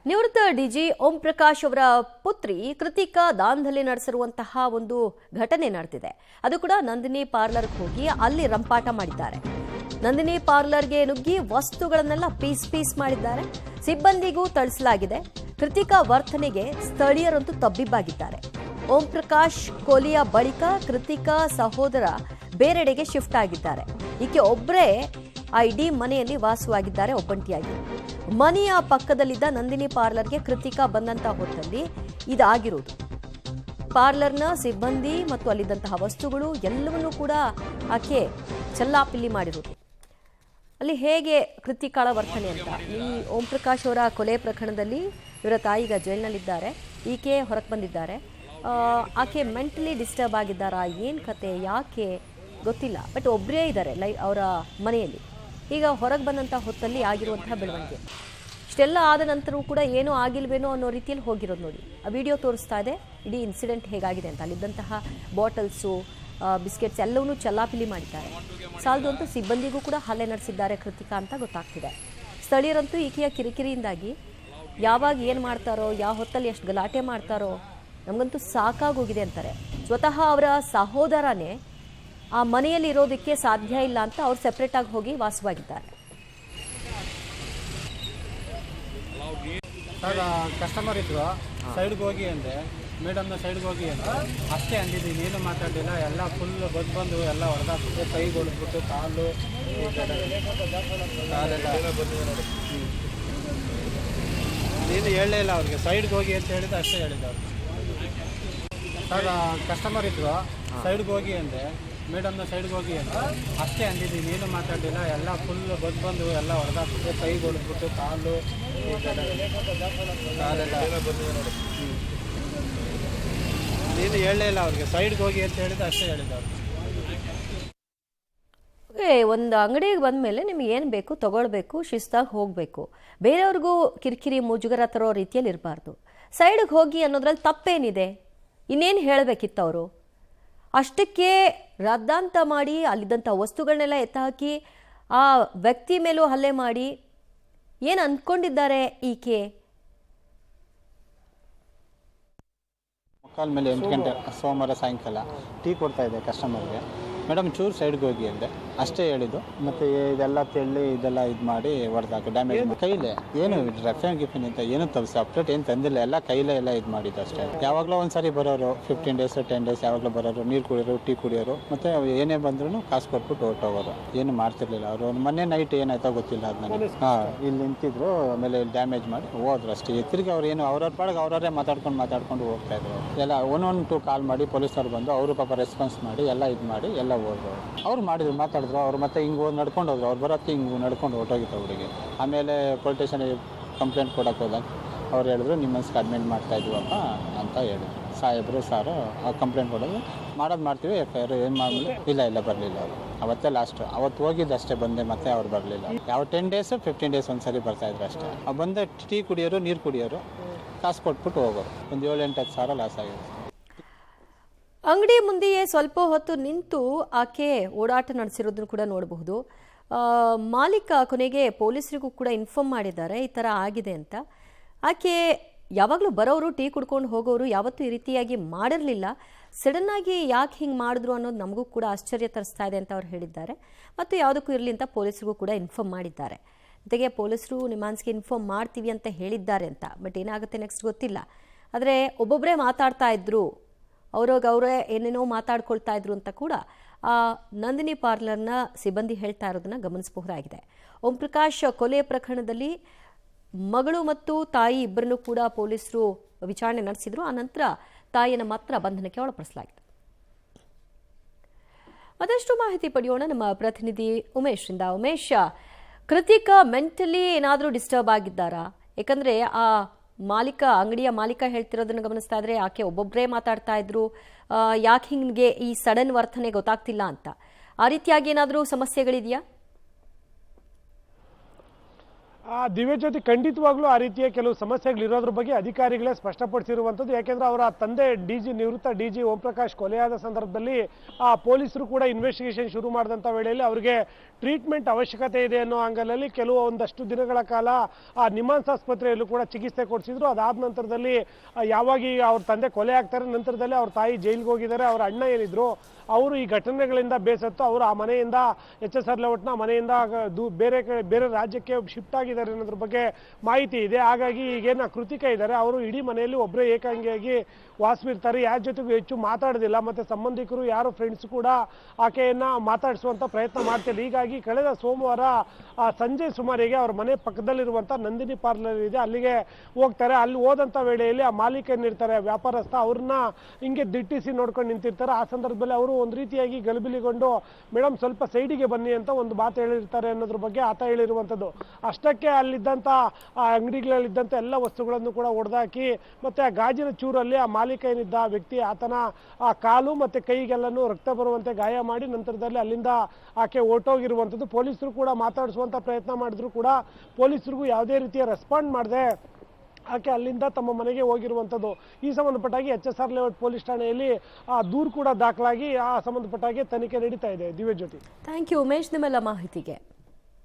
ನಿವೃತ್ತ ಡಿಜಿ ಓಂ ಪ್ರಕಾಶ್ ಅವರ ಪುತ್ರಿ ಕೃತಿಕಾ ದಾಂಧಲೆ ನಡೆಸಿರುವಂತಹ ಒಂದು ಘಟನೆ ನಡೆದಿದೆ. ಅದು ಕೂಡ ನಂದಿನಿ ಪಾರ್ಲರ್ಗೆ ಹೋಗಿ ಅಲ್ಲಿ ರಂಪಾಟ ಮಾಡಿದ್ದಾರೆ. ನಂದಿನಿ ಪಾರ್ಲರ್ಗೆ ನುಗ್ಗಿ ವಸ್ತುಗಳನ್ನೆಲ್ಲ ಪೀಸ್ ಮಾಡಿದ್ದಾರೆ. ಸಿಬ್ಬಂದಿಗೂ ಥಳಿಸಲಾಗಿದೆ. ಕೃತಿಕಾ ವರ್ತನೆಗೆ ಸ್ಥಳೀಯರಂತೂ ತಬ್ಬಿಬ್ಬಾಗಿದ್ದಾರೆ. ಓಂ ಪ್ರಕಾಶ್ ಕೊಲೆಯ ಬಳಿಕ ಕೃತಿಕಾ ಸಹೋದರ ಬೇರೆಡೆಗೆ ಶಿಫ್ಟ್ ಆಗಿದ್ದಾರೆ. ಈಕೆ ಒಬ್ಬರೇ ಆ ಇಡೀ ಮನೆಯಲ್ಲಿ ವಾಸವಾಗಿದ್ದಾರೆ, ಒಬ್ಬಂಟಿಯಾಗಿ. ಮನೆಯ ಪಕ್ಕದಲ್ಲಿದ್ದ ನಂದಿನಿ ಪಾರ್ಲರ್ಗೆ ಕೃತಿಕಾ ಬಂದಂತಹ ಹೊತ್ತಲ್ಲಿ ಇದಾಗಿರುವುದು. ಪಾರ್ಲರ್ನ ಸಿಬ್ಬಂದಿ ಮತ್ತು ಅಲ್ಲಿದ್ದಂತಹ ವಸ್ತುಗಳು ಎಲ್ಲವನ್ನೂ ಕೂಡ ಆಕೆ ಚೆಲ್ಲಾಪಿಲ್ಲಿ ಮಾಡಿರುವುದು. ಅಲ್ಲಿ ಹೇಗೆ ಕೃತಿಕಾಳ ವರ್ತನೆ ಅಂತ, ಈ ಓಂ ಪ್ರಕಾಶ್ ಅವರ ಕೊಲೆ ಪ್ರಕರಣದಲ್ಲಿ ಇವರ ತಾಯಿ ಈಗ ಜೈಲಿನಲ್ಲಿದ್ದಾರೆ. ಈಕೆ ಹೊರಗೆ ಬಂದಿದ್ದಾರೆ. ಆಕೆ ಮೆಂಟಲಿ ಡಿಸ್ಟರ್ಬ್ ಆಗಿದ್ದಾರಾ, ಏನು ಕತೆ, ಯಾಕೆ ಗೊತ್ತಿಲ್ಲ. ಬಟ್ ಒಬ್ಬರೇ ಇದ್ದಾರೆ ಅವರ ಮನೆಯಲ್ಲಿ. ಈಗ ಹೊರಗೆ ಬಂದಂಥ ಹೊತ್ತಲ್ಲಿ ಆಗಿರುವಂತಹ ಬೆಳವಣಿಗೆ. ಇಷ್ಟೆಲ್ಲ ಆದ ನಂತರವೂ ಕೂಡ ಏನೂ ಆಗಿಲ್ವೇನೋ ಅನ್ನೋ ರೀತಿಯಲ್ಲಿ ಹೋಗಿರೋದು ನೋಡಿ. ಆ ವಿಡಿಯೋ ತೋರಿಸ್ತಾ ಇದೆ ಇಡೀ ಇನ್ಸಿಡೆಂಟ್ ಹೇಗಾಗಿದೆ ಅಂತ. ಅಲ್ಲಿದ್ದಂತಹ ಬಾಟಲ್ಸು, ಬಿಸ್ಕೆಟ್ಸ್ ಎಲ್ಲವನ್ನೂ ಚಲ್ಲಾಪಿಲಿ ಮಾಡಿದ್ದಾರೆ. ಸಾಲದು ಅಂತೂ ಸಿಬ್ಬಂದಿಗೂ ಕೂಡ ಹಲ್ಲೆ ನಡೆಸಿದ್ದಾರೆ ಕೃತಿಕಾ ಅಂತ ಗೊತ್ತಾಗ್ತಿದೆ. ಸ್ಥಳೀಯರಂತೂ ಈಕೆಯ ಕಿರಿಕಿರಿಯಿಂದಾಗಿ ಯಾವಾಗ ಏನು ಮಾಡ್ತಾರೋ, ಯಾವ ಹೊತ್ತಲ್ಲಿ ಎಷ್ಟು ಗಲಾಟೆ ಮಾಡ್ತಾರೋ ನಮಗಂತೂ ಸಾಕಾಗೋಗಿದೆ ಅಂತಾರೆ. ಸ್ವತಃ ಅವರ ಸಹೋದರನೇ ಆ ಮನೆಯಲ್ಲಿ ಇರೋದಕ್ಕೆ ಸಾಧ್ಯ ಇಲ್ಲ ಅಂತ ಅವ್ರು ಸೆಪ್ರೇಟ್ ಆಗಿ ಹೋಗಿ ವಾಸವಾಗಿದ್ದಾರೆ. ಸರ್, ಕಸ್ಟಮರ್ ಇದ್ರು, ಸೈಡ್ಗೆ ಹೋಗಿ ಅಂದರೆ ಮೇಡಮ್ನ ಸೈಡ್ಗೆ ಹೋಗಿ ಅಂತ ಅಷ್ಟೇ ಅಂದಿದ್ದೀನಿ. ಏನು ಮಾತಾಡಲಿಲ್ಲ. ಎಲ್ಲ ಫುಲ್ ಬಂದು ಎಲ್ಲ ಹೊಡೆದಾಕ್ಬಿಟ್ಟು, ಕೈ ಹೊಡೆದ್ಬಿಟ್ಟು, ಕಾಲು ನೀನು ಹೇಳಲೇ ಇಲ್ಲ ಅವ್ರಿಗೆ. ಸೈಡ್ಗೆ ಹೋಗಿ ಅಂತ ಹೇಳಿದ್ದು ಅಷ್ಟೇ ಹೇಳಿದ್ದು ಅವ್ರಿಗೆ. ಸರ್, ಕಸ್ಟಮರ್ ಇದ್ರು, ಸೈಡ್ಗೆ ಹೋಗಿ ಅಂದರೆ ಮೇಡಮ್ನ ಸೈಡ್ಗೆ ಹೋಗಿ ಅಂತ ಅಷ್ಟೇ ಅಂದಿದ್ದೀನಿ. ಏನು ಮಾತಾಡಲಿಲ್ಲ. ಎಲ್ಲ ಫುಲ್ ಬಂದು ಎಲ್ಲ ಹೊಡೆದಾಕ್ಬಿಟ್ಟು, ಕೈ ಹೊಡೆದ್ಬಿಟ್ಟು, ಕಾಲು ನೀನು ಹೇಳಲೇ ಇಲ್ಲ ಅವ್ರಿಗೆ. ಸೈಡ್ಗೆ ಹೋಗಿ ಅಂತ ಹೇಳಿದ್ದು ಅಷ್ಟೇ ಹೇಳಿದ್ದು ಅವ್ರಿಗೆ. ಒಂದು ಅಂಗಡಿಗೆ ಬಂದ ಮೇಲೆ ನಿಮ್ಗೆ ಏನು ಬೇಕು ತಗೊಳ್ಬೇಕು, ಶಿಸ್ತಾಗಿ ಹೋಗಬೇಕು. ಬೇರೆಯವ್ರಿಗೂ ಕಿರಿಕಿರಿ ಮುಜುಗರ ತರೋ ರೀತಿಯಲ್ಲಿ ಇರಬಾರ್ದು. ಸೈಡ್ಗೆ ಹೋಗಿ ಅನ್ನೋದ್ರಲ್ಲಿ ತಪ್ಪೇನಿದೆ? ಇನ್ನೇನು ಹೇಳಬೇಕಿತ್ತು ಅವರು? ಅಷ್ಟಕ್ಕೆ ರದ್ದಾಂತ ಮಾಡಿ ಅಲ್ಲಿದ್ದಂಥ ವಸ್ತುಗಳನ್ನೆಲ್ಲ ಎತ್ತಾಕಿ ಆ ವ್ಯಕ್ತಿ ಮೇಲೂ ಹಲ್ಲೆ ಮಾಡಿ ಏನು ಅಂದ್ಕೊಂಡಿದ್ದಾರೆ ಈಕೆ? ಮುಕ್ಕಾಲ ಮೇಲೆ 8 ಗಂಟೆ ಸೋಮವಾರ ಸಾಯಂಕಾಲ ಟೀ ಕೊಡ್ತಾ ಇದೆ ಕಸ್ಟಮರ್ಗೆ. ಮೇಡಮ್ ಚೂರು ಸೈಡ್ಗೆ ಹೋಗಿ ಅಂದೆ ಅಷ್ಟೇ ಹೇಳಿದ್ದು. ಮತ್ತು ಇದೆಲ್ಲ ತೆಳ್ಳಿ ಇದೆಲ್ಲ ಇದು ಮಾಡಿ ಹೊಡೆದಾಕ ಡ್ಯಾಮೇಜ್ ಕೈಲೇ ಏನು ರೆಫ್ಯಾನ್ ಗಿಫಿನ್ ಅಂತ ಏನು ತಪ್ಪಿಸಿ ಅಪ್ಡೇಟ್ ಏನು ತಂದಿಲ್ಲ. ಎಲ್ಲ ಕೈಲೇ ಎಲ್ಲ ಇದು ಮಾಡಿದ್ದು ಅಷ್ಟೇ. ಯಾವಾಗಲೂ ಒಂದ್ಸರಿ ಬರೋರು, 15 ಡೇಸ್ 10 ಡೇಸ್ ಯಾವಾಗಲೂ ಬರೋರು, ನೀರು ಕುಡಿಯೋರು, ಟೀ ಕುಡಿಯೋರು. ಮತ್ತು ಏನೇ ಬಂದ್ರೂ ಕಾಸು ಕೊಟ್ಬಿಟ್ಟು ಹೊರಟೋಗೋರು. ಏನು ಮಾಡ್ತಿರ್ಲಿಲ್ಲ ಅವರು. ಮೊನ್ನೆ ನೈಟ್ ಏನಾಯ್ತೋ ಗೊತ್ತಿಲ್ಲ ಅದು ನನಗೆ. ಇಲ್ಲಿ ನಿಂತಿದ್ರು, ಆಮೇಲೆ ಇಲ್ಲಿ ಡ್ಯಾಮೇಜ್ ಮಾಡಿ ಹೋದ್ರು ಅಷ್ಟೇ. ತಿರುಗಿ ಅವ್ರು ಏನು ಅವ್ರವ್ರ ಪಾಡಿಗೆ ಅವರವರೇ ಮಾತಾಡ್ಕೊಂಡು ಹೋಗ್ತಾ ಇದ್ರು. ಎಲ್ಲ 112 ಕಾಲ್ ಮಾಡಿ ಪೊಲೀಸರು ಬಂದು ಅವರು ಪಾಪ ರೆಸ್ಪಾನ್ಸ್ ಮಾಡಿ ಎಲ್ಲ ಇದು ಮಾಡಿ ಎಲ್ಲ ಹೋದ್ರು. ಅವ್ರು ಮಾಡಿದ್ರು, ಮಾತಾಡಿದ್ರು. ಅವ್ರು ಮತ್ತೆ ಹಿಂಗೆ ನಡ್ಕೊಂಡು ಹೋದ್ರು. ಅವ್ರು ಬರೋಕ್ಕೆ ಹಿಂಗೆ ನಡ್ಕೊಂಡು ಹೊರಟೋಗಿತ್ತು ಅವರಿಗೆ. ಆಮೇಲೆ ಪೊಲೀಸ್ ಸ್ಟೇಷನ್ಗೆ ಕಂಪ್ಲೇಂಟ್ ಕೊಡೋಕೆ ಹೋದಾಗ ಅವ್ರು ಹೇಳಿದ್ರು ನಿಮ್ಮನ್ಸ್ಗೆ ಅಡ್ಮಿಟ್ ಮಾಡ್ತಾ ಇದ್ವಪ್ಪ ಅಂತ ಹೇಳಿದ್ರು. ಸಾಹೇಬರು ಸಾರು ಆ ಕಂಪ್ಲೇಂಟ್ ಕೊಡೋದು ಮಾಡ್ತೀವಿ FIR ಏನು ಮಾಡಲಿ. ಇಲ್ಲ ಬರಲಿಲ್ಲ ಅವರು. ಅವತ್ತೇ ಲಾಸ್ಟ್. ಅವತ್ತು ಹೋಗಿದ್ದಷ್ಟೇ ಬಂದೆ, ಮತ್ತೆ ಅವ್ರು ಬರಲಿಲ್ಲ. ಯಾವ 10 ಡೇಸ್ 15 ಡೇಸ್ ಒಂದ್ಸರಿ ಬರ್ತಾಯಿದ್ರು ಅಷ್ಟೇ. ಬಂದೆ ಟೀ ಕುಡಿಯೋರು, ನೀರು ಕುಡಿಯೋರು, ಕಾಸು ಕೊಟ್ಬಿಟ್ಟು ಹೋಗೋರು. ಒಂದು 7-8 ಸಾವಿರ ಲಾಸ್ ಆಗಿದೆ. ಅಂಗಡಿ ಮುಂದೆಯೇ ಸ್ವಲ್ಪ ಹೊತ್ತು ನಿಂತು ಆಕೆ ಓಡಾಟ ನಡೆಸಿರೋದನ್ನು ಕೂಡ ನೋಡಬಹುದು. ಮಾಲೀಕ ಕೊನೆಗೆ ಪೊಲೀಸರಿಗೂ ಕೂಡ ಇನ್ಫಾರ್ಮ್ ಮಾಡಿದ್ದಾರೆ ಈ ಥರ ಆಗಿದೆ ಅಂತ. ಆಕೆ ಯಾವಾಗಲೂ ಬರೋರು, ಟೀ ಕುಡ್ಕೊಂಡು ಹೋಗೋರು ಯಾವತ್ತೂ ಈ ರೀತಿಯಾಗಿ ಮಾಡಿರಲಿಲ್ಲ. ಸಡನ್ನಾಗಿ ಯಾಕೆ ಹಿಂಗೆ ಮಾಡಿದ್ರು ಅನ್ನೋದು ನಮಗೂ ಕೂಡ ಆಶ್ಚರ್ಯ ತರಿಸ್ತಾ ಇದೆ ಅಂತ ಅವ್ರು ಹೇಳಿದ್ದಾರೆ. ಮತ್ತು ಯಾವುದಕ್ಕೂ ಇರಲಿ ಅಂತ ಪೊಲೀಸರಿಗೂ ಕೂಡ ಇನ್ಫಾರ್ಮ್ ಮಾಡಿದ್ದಾರೆ. ಜೊತೆಗೆ ಪೊಲೀಸರು ನಿಮ್ಮಾನ್ಸ್ಗೆ ಇನ್ಫಾರ್ಮ್ ಮಾಡ್ತೀವಿ ಅಂತ ಹೇಳಿದ್ದಾರೆ ಅಂತ. ಬಟ್ ಏನಾಗುತ್ತೆ ನೆಕ್ಸ್ಟ್ ಗೊತ್ತಿಲ್ಲ. ಆದರೆ ಒಬ್ಬೊಬ್ಬರೇ ಮಾತಾಡ್ತಾ ಇದ್ರು, ಅವರೇ ಏನೇನೋ ಮಾತಾಡ್ಕೊಳ್ತಾ ಇದ್ರು ಅಂತ ಕೂಡ ಆ ನಂದಿನಿ ಪಾರ್ಲರ್ನ ಸಿಬ್ಬಂದಿ ಹೇಳ್ತಾ ಇರೋದನ್ನ ಗಮನಿಸಬಹುದಾಗಿದೆ. ಓಂ ಪ್ರಕಾಶ್ ಕೊಲೆ ಪ್ರಕರಣದಲ್ಲಿ ಮಗಳು ಮತ್ತು ತಾಯಿ ಇಬ್ಬರನ್ನು ಕೂಡ ಪೊಲೀಸರು ವಿಚಾರಣೆ ನಡೆಸಿದ್ರು. ಆ ನಂತರ ತಾಯಿಯನ್ನು ಮಾತ್ರ ಬಂಧನಕ್ಕೆ ಒಳಪಡಿಸಲಾಗಿದೆ. ಮತ್ತಷ್ಟು ಮಾಹಿತಿ ಪಡೆಯೋಣ ನಮ್ಮ ಪ್ರತಿನಿಧಿ ಉಮೇಶ್ರಿಂದ. ಉಮೇಶ್, ಕೃತಿಕಾ ಮೆಂಟಲಿ ಏನಾದರೂ ಡಿಸ್ಟರ್ಬ್ ಆಗಿದ್ದಾರಾ? ಯಾಕಂದ್ರೆ ಆ ಅಂಗಡಿಯ ಮಾಲೀಕ ಹೇಳ್ತಿರೋದನ್ನ ಗಮನಿಸ್ತಾ ಇದ್ರೆ ಆಕೆ ಒಬ್ಬೊಬ್ಬರೇ ಮಾತಾಡ್ತಾ ಇದ್ರು. ಯಾಕೆ ಹಿಂಗೆ ಈ ಸಡನ್ ವರ್ತನೆ ಗೊತ್ತಾಗ್ತಿಲ್ಲ ಅಂತ, ಆ ರೀತಿಯಾಗಿ ಏನಾದರೂ ಸಮಸ್ಯೆಗಳಿದೆಯಾ? ದಿವ್ಯಜ್ಯೋತಿ ಖಂಡಿತವಾಗ್ಲೂ ಆ ರೀತಿಯ ಕೆಲವು ಸಮಸ್ಯೆಗಳಿರೋದ್ರ ಬಗ್ಗೆ ಅಧಿಕಾರಿಗಳೇ ಸ್ಪಷ್ಟಪಡಿಸಿರುವಂಥದ್ದು. ಯಾಕೆಂದ್ರೆ ಅವರ ತಂದೆ ನಿವೃತ್ತ ಡಿ.ಜಿ. ಓಂ ಪ್ರಕಾಶ್ ಕೊಲೆಯಾದ ಸಂದರ್ಭದಲ್ಲಿ ಪೊಲೀಸರು ಕೂಡ ಇನ್ವೆಸ್ಟಿಗೇಷನ್ ಶುರು ಮಾಡಿದಂಥ ವೇಳೆಯಲ್ಲಿ ಅವರಿಗೆ ಟ್ರೀಟ್ಮೆಂಟ್ ಅವಶ್ಯಕತೆ ಇದೆ ಅನ್ನೋ ಆಂಗಲಲ್ಲಿ ಒಂದಷ್ಟು ದಿನಗಳ ಕಾಲ ನಿಮ್ಹಾನ್ಸ್ ಆಸ್ಪತ್ರೆಯಲ್ಲೂ ಕೂಡ ಚಿಕಿತ್ಸೆ ಕೊಡಿಸಿದ್ರು. ಅದಾದ ನಂತರದಲ್ಲಿ ಯಾವಾಗ ಅವ್ರ ತಂದೆ ಕೊಲೆ ಆಗ್ತಾರೆ, ನಂತರದಲ್ಲಿ ಅವ್ರ ತಾಯಿ ಜೈಲಿಗೆ ಹೋಗಿದ್ದಾರೆ. ಅವರ ಅಣ್ಣ ಏನಿದ್ರು ಅವರು ಈ ಘಟನೆಗಳಿಂದ ಬೇಸತ್ತು ಅವರು ಆ ಮನೆಯಿಂದ HSR ಲೇಔಟ್ನ ಮನೆಯಿಂದ ಬೇರೆ ರಾಜ್ಯಕ್ಕೆ ಶಿಫ್ಟ್ ಆಗಿದ್ದಾರೆ ಅನ್ನೋದ್ರ ಬಗ್ಗೆ ಮಾಹಿತಿ ಇದೆ. ಹಾಗಾಗಿ ಈಗೇನು ಕೃತಿಕ ಇದ್ದಾರೆ ಅವರು ಇಡೀ ಮನೆಯಲ್ಲಿ ಒಬ್ಬರೇ ಏಕಾಂಗಿಯಾಗಿ ವಾಸವಿರ್ತಾರೆ. ಯಾರ ಜೊತೆಗೂ ಹೆಚ್ಚು ಮಾತಾಡೋದಿಲ್ಲ. ಮತ್ತು ಸಂಬಂಧಿಕರು ಯಾರು ಫ್ರೆಂಡ್ಸ್ ಕೂಡ ಆಕೆಯನ್ನು ಮಾತಾಡಿಸುವಂಥ ಪ್ರಯತ್ನ ಮಾಡ್ತಿಲ್ಲ. ಹೀಗಾಗಿ ಕಳೆದ ಸೋಮವಾರ ಸಂಜೆ ಸುಮಾರಿಗೆ ಅವ್ರ ಮನೆ ಪಕ್ಕದಲ್ಲಿರುವಂಥ ನಂದಿನಿ ಪಾರ್ಲರ್ ಇದೆ, ಅಲ್ಲಿಗೆ ಹೋಗ್ತಾರೆ. ಅಲ್ಲಿ ಹೋದಂಥ ವೇಳೆಯಲ್ಲಿ ಆ ಮಾಲೀಕನಿರ್ತಾರೆ ವ್ಯಾಪಾರಸ್ಥ, ಅವ್ರನ್ನ ಹಿಂಗೆ ದಿಟ್ಟಿಸಿ ನೋಡ್ಕೊಂಡು ನಿಂತಿರ್ತಾರೆ. ಆ ಸಂದರ್ಭದಲ್ಲಿ ಅವರು ಒಂದು ರೀತಿಯಾಗಿ ಗಲಿಬಿಲಿಗೊಂಡು ಮೇಡಮ್ ಸ್ವಲ್ಪ ಸೈಡಿಗೆ ಬನ್ನಿ ಅಂತ ಒಂದು ಮಾತು ಹೇಳಿರ್ತಾರೆ ಅನ್ನೋದ್ರ ಬಗ್ಗೆ ಆತ ಹೇಳಿರುವಂಥದ್ದು. ಅಷ್ಟಕ್ಕೆ ಅಲ್ಲಿದ್ದಂಥ ಆ ಅಂಗಡಿಗಳಲ್ಲಿದ್ದಂಥ ಎಲ್ಲ ವಸ್ತುಗಳನ್ನು ಕೂಡ ಒಡೆದಾಕಿ ಮತ್ತು ಆ ಗಾಜಿನ ಚೂರಲ್ಲಿ ಆ ಮಾಲೀಕ ಏನಿದ್ದ ಆ ವ್ಯಕ್ತಿ ಆತನ ಆ ಕಾಲು ಮತ್ತು ಕೈಗೆಲ್ಲನೂ ರಕ್ತ ಬರುವಂತೆ ಗಾಯ ಮಾಡಿ ನಂತರದಲ್ಲಿ ಅಲ್ಲಿಂದ ಆಕೆ ಹೊರಟೋಗಿರುವಂಥದ್ದು. ಪೊಲೀಸರು ಕೂಡ ಮಾತಾಡಿಸುವಂಥ ಪ್ರಯತ್ನ ಮಾಡಿದ್ರು ಕೂಡ ಪೊಲೀಸರಿಗೂ ಯಾವುದೇ ರೀತಿಯ ರೆಸ್ಪಾಂಡ್ ಮಾಡದೆ ಆಕೆ ಅಲ್ಲಿಂದ ತಮ್ಮ ಮನೆಗೆ ಹೋಗಿರುವಂಥದ್ದು. ಈ ಸಂಬಂಧಪಟ್ಟಾಗಿ HSR ಲೇಔಟ್ ಪೊಲೀಸ್ ಠಾಣೆಯಲ್ಲಿ ದೂರು ಕೂಡ ದಾಖಲಾಗಿ ಆ ಸಂಬಂಧಪಟ್ಟಾಗಿ ತನಿಖೆ ನಡೀತಾ ಇದೆ. ದಿವ್ಯಜ್ಯೋತಿ. ಥ್ಯಾಂಕ್ ಯು ಉಮೇಶ್ ನಿಮ್ಮೆಲ್ಲ ಮಾಹಿತಿಗೆ.